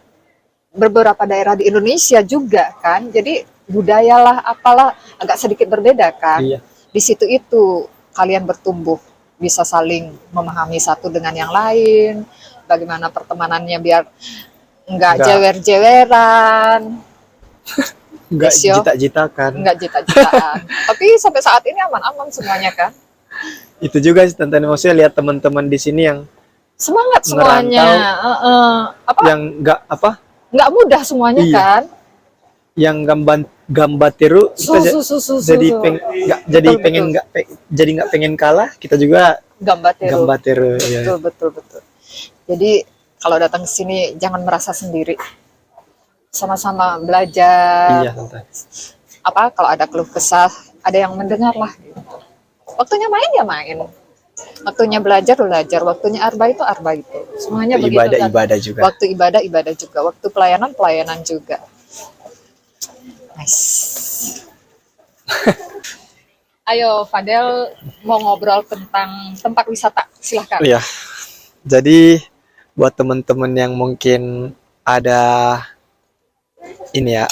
beberapa daerah di Indonesia juga kan. Jadi budayalah apalah agak sedikit berbeda kan. Iya. Di situ itu kalian bertumbuh, bisa saling memahami satu dengan yang lain. Bagaimana pertemanannya biar nggak Nggak. jewer-jeweran, Enggak Yes, yo. jita-jitakan. nggak jita-jitaan. Tapi sampai saat ini aman-aman semuanya kan. Itu juga sih tentang maksudnya lihat teman-teman di sini yang Semangat semuanya. Apa yang nggak mudah semuanya Iya. kan. yang gambateru kita jadi Betul, pengen nggak pengen kalah, kita juga Gambateru. gambateru ya. Betul. Jadi kalau datang ke sini jangan merasa sendiri. Sama-sama belajar. Iya tentang. Apa kalau ada keluh kesah, ada yang mendengar lah gitu. Waktunya main ya main. Waktunya belajar, waktunya arba itu. Semuanya begitu kan. Ibadah juga. Waktu ibadah juga, waktu pelayanan juga. Nice. Ayo Fadel mau ngobrol tentang tempat wisata, silahkan. Iya. Jadi buat teman-teman yang mungkin ada ini ya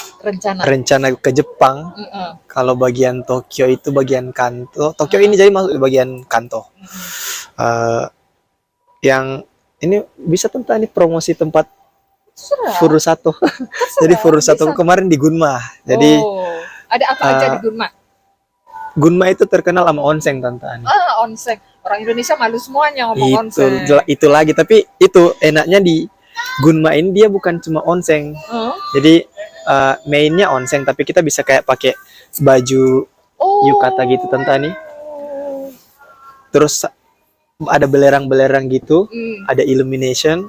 rencana ke Jepang, kalau bagian Tokyo itu bagian Kanto. Tokyo ini jadi masuk di bagian Kanto. Yang ini bisa tentang ini promosi tempat Terserah. Furusato. Jadi Furusato bisa. kemarin di Gunma. Jadi Ada apa aja di Gunma? Gunma itu terkenal sama onsen Tante Ani. Onsen. Orang Indonesia malu semuanya ngomong onsen. Itu lagi, tapi itu enaknya di Gunma ini dia bukan cuma onsen. Jadi mainnya onsen, tapi kita bisa kayak pakai baju yukata gitu Tante Ani. Terus ada belerang-belerang gitu, ada illumination,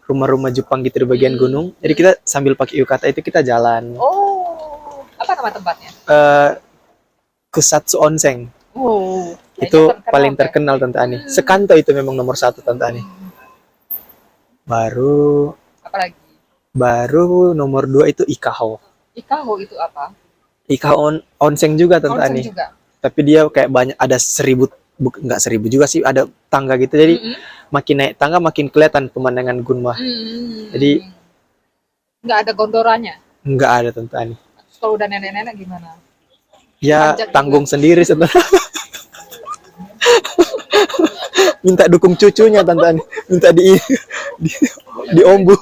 rumah-rumah Jepang gitu di bagian gunung. Jadi kita sambil pakai yukata itu kita jalan. Apa nama tempatnya? Kusatsu Onsen. kayaknya Itu terkenal, paling kan? terkenal Tante Ani. Sekanto itu memang nomor 1 Tante Ani. Apalagi? Baru nomor 2 itu Ikaho. Ikaho itu apa? Ikaho onsen juga Tante Onsen Ani. juga. Tapi dia kayak banyak, ada 1000, nggak 1000 juga sih, ada tangga gitu. Jadi makin naik tangga makin kelihatan pemandangan Gunma. Jadi nggak ada gondoranya. nggak ada Tante Ani. Kalau udah nenek-nenek gimana? Ya Panjat tanggung sendiri sebenarnya. Minta dukung cucunya Tante Ani. Minta diombu.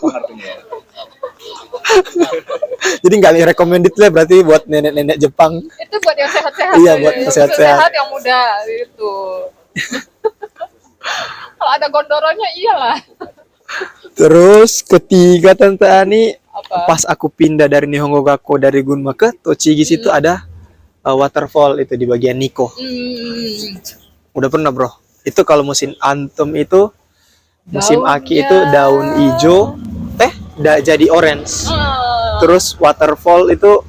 Jadi nggak recommended lah berarti buat nenek-nenek Jepang. Itu buat yang sehat-sehat. Iya, ya. buat Yang sehat-sehat. sehat yang muda itu. Kalau ada gondoronya iyalah. Terus ketiga Tante Ani, Apa? pas aku pindah dari Nihongo Gakko dari Gunma ke Tochigi situ ada waterfall itu di bagian Nikko. Udah pernah bro? Itu kalau musim autumn itu, musim aki itu daun hijau, jadi orange. Terus waterfall itu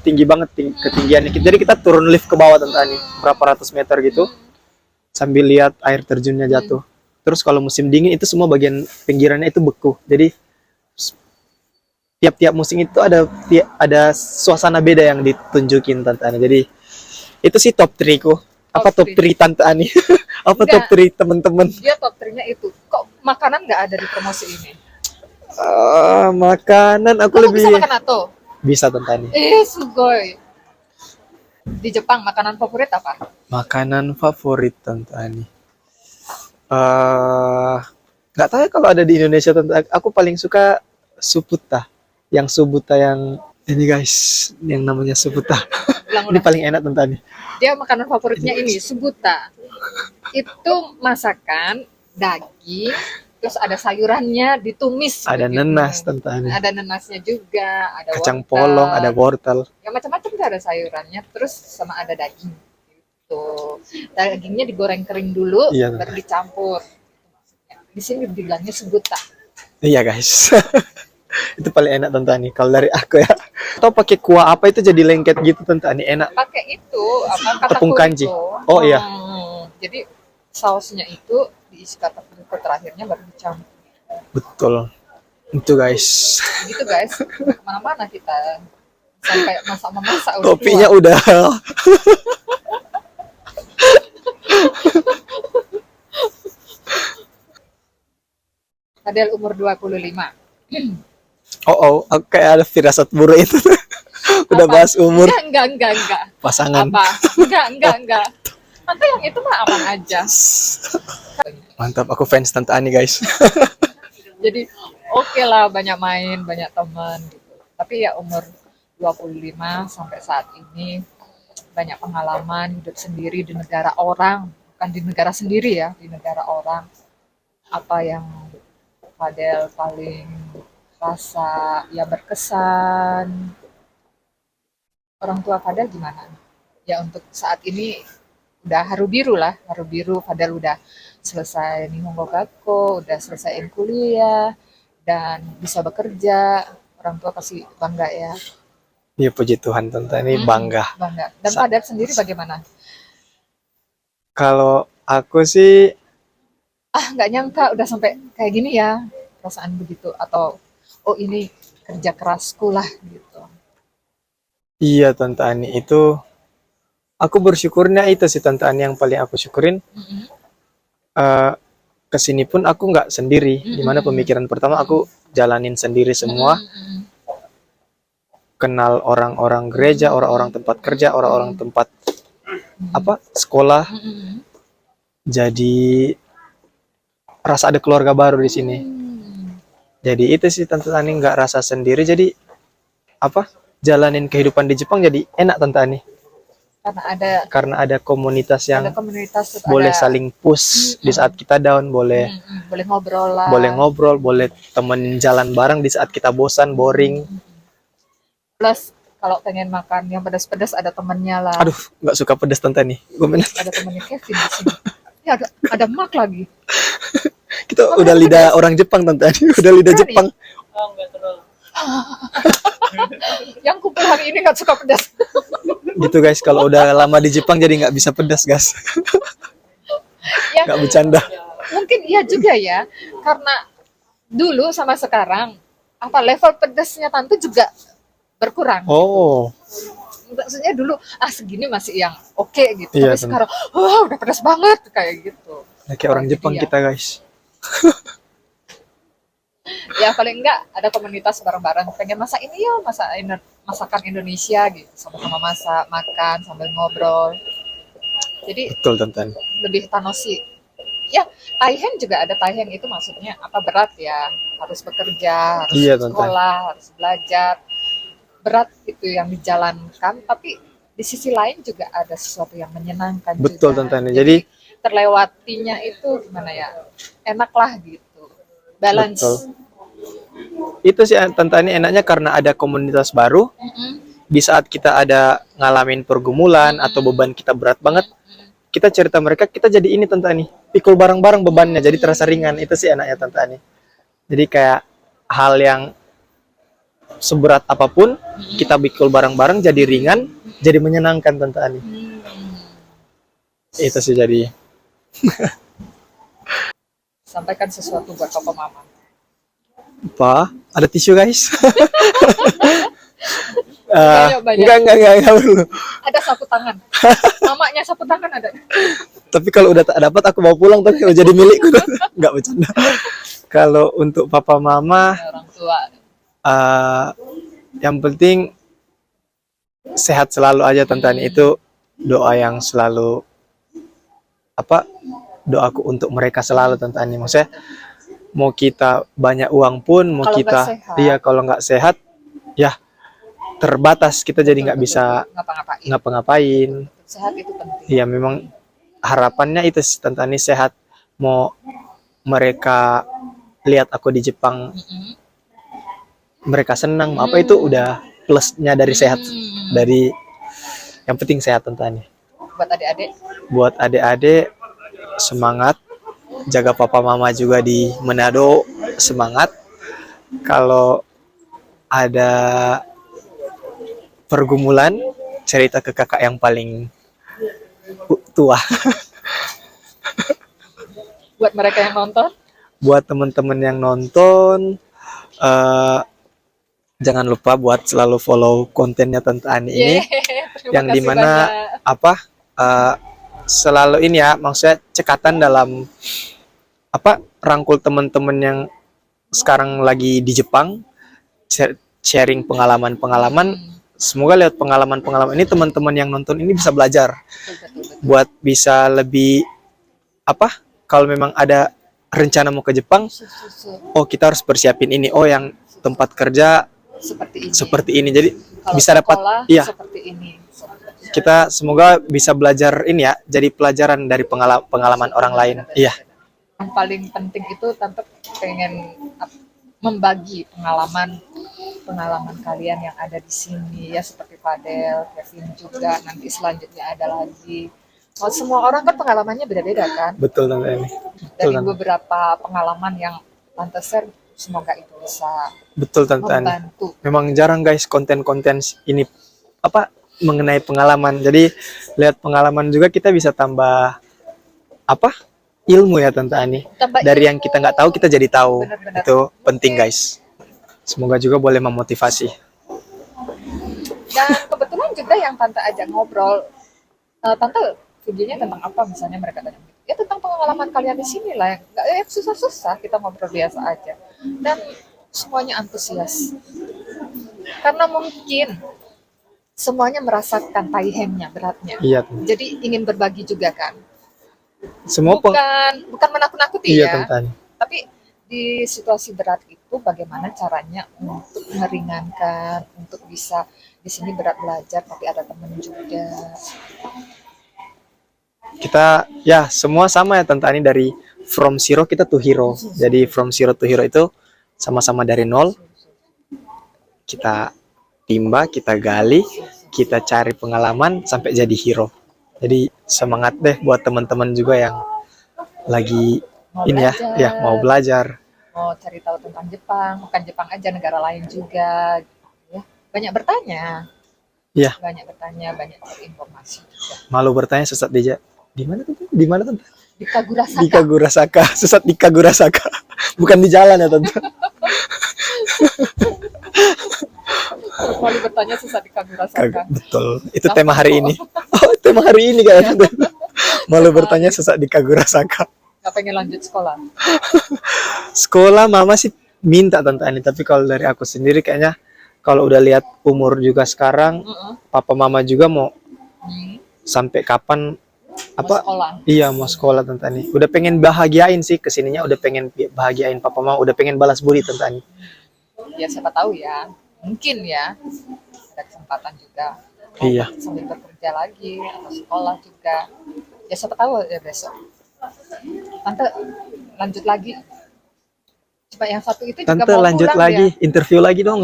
tinggi banget ketinggiannya. Jadi kita turun lift ke bawah Tante Ani, berapa ratus meter gitu, sambil lihat air terjunnya jatuh. Terus kalau musim dingin itu semua bagian pinggirannya itu beku. Jadi tiap-tiap musim itu ada suasana beda yang ditunjukin Tante Ani. Jadi itu sih top 3 ku. Apa top 3 Tante Ani? Apa top 3 teman-teman? Dia top 3-nya itu. Kok makanan nggak ada di promosi ini? Makanan aku Kamu lebih bisa makan natto? bisa Tante Ani. Sugoi. Di Jepang makanan favorit apa? Makanan favorit Tante Ani. Nggak tahu ya kalau ada di Indonesia Tante. Aku paling suka suputa. Yang subuta yang ini guys, yang namanya subuta. Ini paling enak Tante Ani. Dia makanan favoritnya ini subuta. Itu masakan daging, terus ada sayurannya ditumis. Ada begitu. nenas Tante Ani. Ada nenasnya juga, ada Kacang wortel. polong, ada wortel. Ya macam-macam tuh ada sayurannya, terus sama ada daging. Gitu. Dagingnya digoreng kering dulu, Iya, baru dicampur. Di sini dibilangnya subuta. Iya guys. Itu paling enak Tante Ani kalau dari aku ya. Atau pakai kuah apa itu jadi lengket gitu Tante Ani, enak. Pakai itu apa Tepung kanji. katakuri. Oh, iya. Jadi sausnya itu diisi katakuri terakhirnya baru dicampur. Betul. Itu guys. Gitu guys. Kemana-mana kita sampai masak-memasak udah Topinya keluar. udah. Padahal umur 25. Aku kayak ada firasat buruk itu. Udah Apa? bahas umur Enggak. pasangan. Apa? Enggak. Nanti yang itu mah aman aja. Mantap, aku fans Tante Ani guys. Jadi oke lah banyak main, banyak teman gitu. Tapi ya umur 25 sampai saat ini banyak pengalaman hidup sendiri di negara orang, bukan di negara sendiri ya, di negara orang. Apa yang Fadel paling rasa ya berkesan? Orang tua Fadel gimana? Ya untuk saat ini udah haru biru Fadel udah selesai Nihongo Gakko, udah selesaiin kuliah dan bisa bekerja. Orang tua pasti bangga ya. Iya puji Tuhan Tante Ani bangga. Bangga. Dan Fadel sendiri bagaimana? Kalau aku sih Nggak nyangka udah sampai kayak gini ya, perasaan begitu, atau oh ini kerja kerasku lah gitu. iya Tante Ani itu aku bersyukurnya itu sih Tante Ani yang paling aku syukurin. Kesini pun aku nggak sendiri. Dimana pemikiran pertama aku jalanin sendiri semua. Kenal orang-orang gereja, orang-orang tempat kerja, orang-orang tempat sekolah. Jadi rasa ada keluarga baru di sini. Jadi itu sih Tante Ani nggak rasa sendiri. Jadi apa? Jalanin kehidupan di Jepang jadi enak Tante Ani. Karena ada komunitas yang ada komunitas, terus boleh ada saling push di saat kita down, boleh boleh ngobrol lah. boleh ngobrol, boleh temenin jalan bareng di saat kita bosan, boring. Plus kalau pengen makan yang pedas-pedas ada temennya lah. Aduh, nggak suka pedas Tante Ani. Ada temennya Kevin di sini. Ya ada Mark lagi. Kita udah lidah orang Jepang Tante Ani, udah lidah Berani. Jepang. Oh, enggak terlalu. Yang kumpul hari ini nggak suka pedas. Gitu guys, kalau udah lama di Jepang jadi nggak bisa pedas guys. Ya, Nggak bercanda. mungkin iya juga ya. Karena dulu sama sekarang apa level pedasnya tante juga berkurang. Oh, Maksudnya dulu segini masih yang oke gitu. Iya, Tapi sekarang wah udah pedas banget kayak gitu. kayak orang Jepang Iya. kita guys. Ya paling enggak ada komunitas bareng-bareng pengen masak ini ya, masakan Indonesia gitu, sama-sama masak, makan sambil ngobrol. Jadi Betul Tante Ani. lebih tanosi. Ya, Taihen juga ada Taihen itu maksudnya apa berat ya, harus bekerja, harus Iya, Tante. sekolah, harus belajar. Berat itu yang dijalankan, tapi di sisi lain juga ada sesuatu yang menyenangkan Betul juga. Tante Ani. Jadi terlewatinya itu gimana ya? Enak lah gitu. Balance. Betul. Itu sih Tante Ani enaknya karena ada komunitas baru. Di saat kita ada ngalamin pergumulan atau beban kita berat banget, kita cerita mereka, kita jadi ini Tante Ani. Pikul bareng-bareng bebannya, jadi terasa ringan. Itu sih enaknya Tante Ani. Jadi kayak hal yang seberat apapun, kita pikul bareng-bareng jadi ringan, jadi menyenangkan Tante Ani. Itu sih jadi. Sampaikan sesuatu buat papa mama. Apa? Ada tisu guys? Banyak. Enggak perlu. Ada sapu tangan. Mamanya sapu tangan ada. Tapi kalau udah tak dapat aku bawa pulang tapi kalau jadi milikku. Enggak bercanda. Kalau untuk papa mama, Orang tua. yang penting sehat selalu aja Tante Ani. Itu doa yang selalu doaku untuk mereka selalu Tante Ani. Maksudnya mau kita banyak uang pun, mau Kalau kita nggak sehat. iya kalau nggak sehat ya terbatas, kita jadi nggak bisa ngapa-ngapain. ngapa-ngapain. Sehat itu penting. Iya memang harapannya itu sih, Tante Ani sehat. Mau mereka lihat aku di Jepang mereka senang apa itu udah plusnya dari sehat. Dari yang penting sehat Tante Ani. Buat adik-adik, Buat adik-adik semangat, jaga papa mama juga di Manado, semangat. Kalau ada pergumulan cerita ke kakak yang paling tua. buat mereka yang nonton, Buat teman-teman yang nonton, jangan lupa buat selalu follow kontennya Tante Ani ini. terima Yang kasih dimana banyak. selalu ini ya, maksudnya cekatan dalam rangkul teman-teman yang sekarang lagi di Jepang, sharing pengalaman-pengalaman. Semoga lewat pengalaman-pengalaman ini teman-teman yang nonton ini bisa belajar Betul. buat bisa lebih kalau memang ada rencana mau ke Jepang, oh kita harus persiapin ini, oh yang tempat kerja Seperti ini. seperti ini, jadi Kalau bisa dapat sekolah, iya. seperti ini. Kita semoga bisa belajar ini ya, jadi pelajaran dari pengalaman orang lain. Iya, Yang paling penting itu tante pengen membagi pengalaman kalian yang ada di sini ya, seperti Fadel, Kevin juga, nanti selanjutnya ada lagi. Oh, semua orang kan pengalamannya beda-beda kan. betul Tante Ani. Dari Tante. beberapa pengalaman yang tante share, semoga itu bisa Betul Tante Ani. membantu. Memang jarang guys konten-konten ini mengenai pengalaman. Jadi lihat pengalaman juga kita bisa tambah ilmu ya Tante Ani. Tambah Dari ilmu. yang kita nggak tahu kita jadi tahu. Benar-benar. Itu penting guys. Semoga juga boleh memotivasi. Dan kebetulan juga yang tante ajak ngobrol, tante videonya tentang apa misalnya, mereka tanya ya tentang pengalaman kalian di sini lah, nggak susah-susah, kita ngobrol biasa aja dan semuanya antusias karena mungkin semuanya merasakan taihennya, beratnya, Iya Tante. jadi ingin berbagi juga kan, Semua bukan menakut-nakuti iya ya, Tante Ani. tapi di situasi berat itu itu bagaimana caranya untuk meringankan, untuk bisa di sini berat belajar tapi ada teman juga. Kita ya semua sama ya Tante Ani, dari from zero kita to hero. Jadi from zero to hero itu sama-sama dari nol. Kita timba, kita gali, kita cari pengalaman sampai jadi hero. Jadi semangat deh buat teman-teman juga yang lagi Mau ini ya, belajar, ya mau belajar. mau cari tahu tentang Jepang, bukan Jepang aja, negara lain juga. Ya. Banyak bertanya. Iya. Banyak bertanya, banyak cari informasi juga. Malu bertanya sesat di di mana tuh? Di mana tuh? Di Kagurasaka. Di Kagurasaka, sesat di Kagurasaka. Bukan di jalan ya Tante. Malu bertanya sesat di Kagurasaka. Betul. Itu tema hari ini. Oh, tema hari ini kayaknya. Malu bertanya sesat di Kagurasaka. Gak pengen lanjut sekolah. Sekolah mama sih minta Tante Ani, tapi kalau dari aku sendiri kayaknya kalau udah lihat umur juga sekarang, papa mama juga mau sampai kapan apa? Sekolah. Iya mau sekolah Tante Ani. Udah pengen bahagiain sih kesininya, udah pengen bahagiain papa mama, udah pengen balas budi Tante Ani. Ya siapa tahu ya, mungkin ya ada kesempatan juga. Iya. Sambil bekerja lagi atau sekolah juga. Ya siapa tahu ya besok. Tante lanjut lagi. Coba yang satu itu juga Tante mau lanjut pulang lagi, dia. interview lagi dong.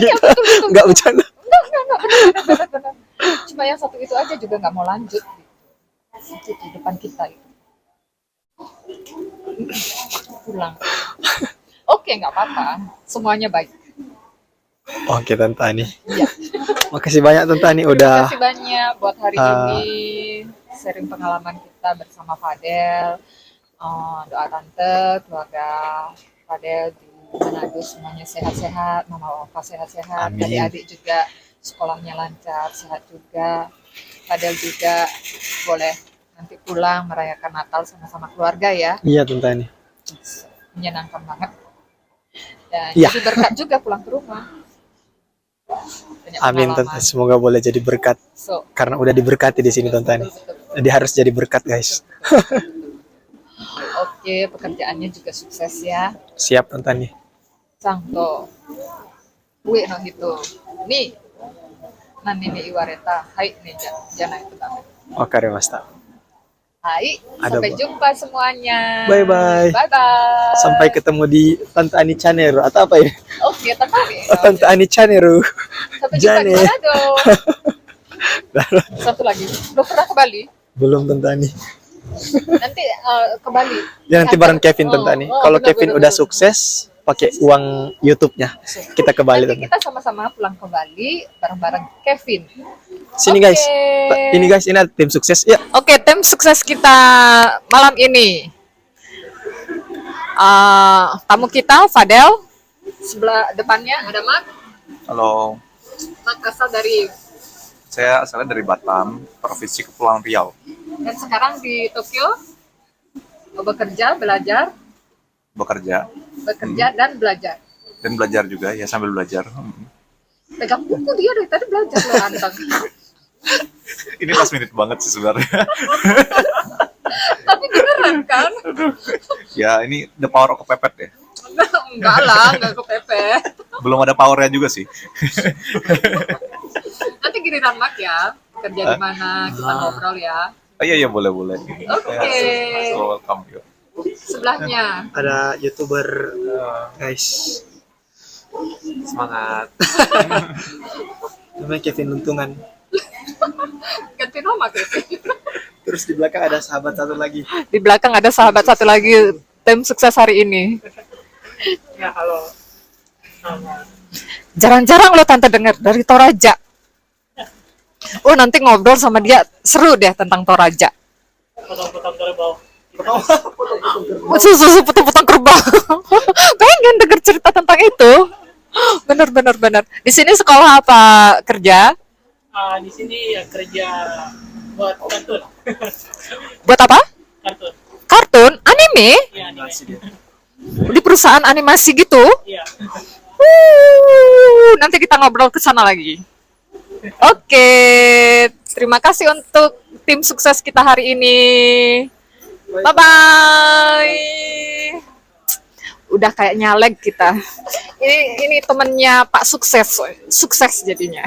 Iya betul. Nggak bercanda. Benar. Cuma yang satu itu aja juga nggak mau lanjut. Itu di depan kita itu. Pulang. Oke, nggak apa-apa. Semuanya baik. Oke Tante Ani. Iya. Makasih banyak Tante Ani Terima udah kasih banyak buat hari ini sharing pengalaman kita bersama Fadel. Doa tante, keluarga Fadel di Manado semuanya sehat-sehat, mama papa sehat-sehat, Amin. adik-adik juga sekolahnya lancar, sehat juga. Fadel juga boleh nanti pulang merayakan Natal sama-sama keluarga ya. Iya Tante Ani. Menyenangkan banget. Dan Iya. jadi berkat juga pulang ke rumah. Banyak Amin pengalaman. Tante, semoga boleh jadi berkat So, karena udah diberkati di sini Tante Ani. Jadi harus jadi berkat guys. Oke, pekerjaannya juga sukses ya. Siap Tante Ani. Sangto. Uwe no hito. Ni. Nani ni iwareta. Hai ni jana itu kami. Wakarimashita. Hai, Ada, sampai Bu. jumpa semuanya. Bye-bye. Bye-bye. Sampai ketemu di Tante Ani Channel atau apa ya? Oke, tertarik. Oh, Tante Ani Channel. Sampai jumpa di Jane. Manado. Satu lagi. Belum pernah ke Bali? Belum Tante Ani. Nanti ke Bali. Ya nanti bareng Kevin Tante Ani. Kalau benar, Kevin benar, udah benar. sukses pakai uang YouTube-nya, kita ke Bali Nanti Tante. kita sama-sama pulang ke Bali bareng-bareng Kevin. Sini Oke. guys. Ini guys, ini ada tim sukses. Ya. Oke, tim sukses kita malam ini. Tamu kita Fadel. Sebelah depannya ada Mak. Halo, Mak asal dari saya asalnya dari Batam, Provinsi Kepulauan Riau. dan sekarang di Tokyo bekerja, belajar, Bekerja dan belajar. dan belajar juga, ya sambil belajar. Pegang buku dia dari tadi belajar loh Antang. Ini last minute banget sih sebenarnya. Tapi beneran kan? Ya ini the power of kepepet ya. Enggak lah, enggak kepepet. Belum ada powernya juga sih. Nanti giliran Mak ya. Kerja di mana, kita ngobrol ya. Oh, iya boleh. Oke. So welcome you. Sebelahnya. Ada YouTuber guys. Semangat. Namanya Kevin Luntungan. Ganti nama Kevin. Terus di belakang ada sahabat satu lagi. Di belakang ada sahabat satu lagi, tim sukses hari ini. Ya, halo. Jarang-jarang lo tante dengar dari Toraja. Oh nanti ngobrol sama dia seru deh tentang Toraja. Potong-potong kerbau. Susu potong-potong kerbau. Pengen denger cerita tentang itu. Bener. Di sini sekolah apa kerja? Di sini ya kerja buat kartun. Buat apa? Kartun. Kartun? Anime? Iya, animasi. Di perusahaan animasi gitu? Iya. Nanti kita ngobrol ke sana lagi. Oke, terima kasih untuk tim sukses kita hari ini. Bye bye. udah kayak nyalek kita. Ini temennya Pak Sukses, sukses jadinya.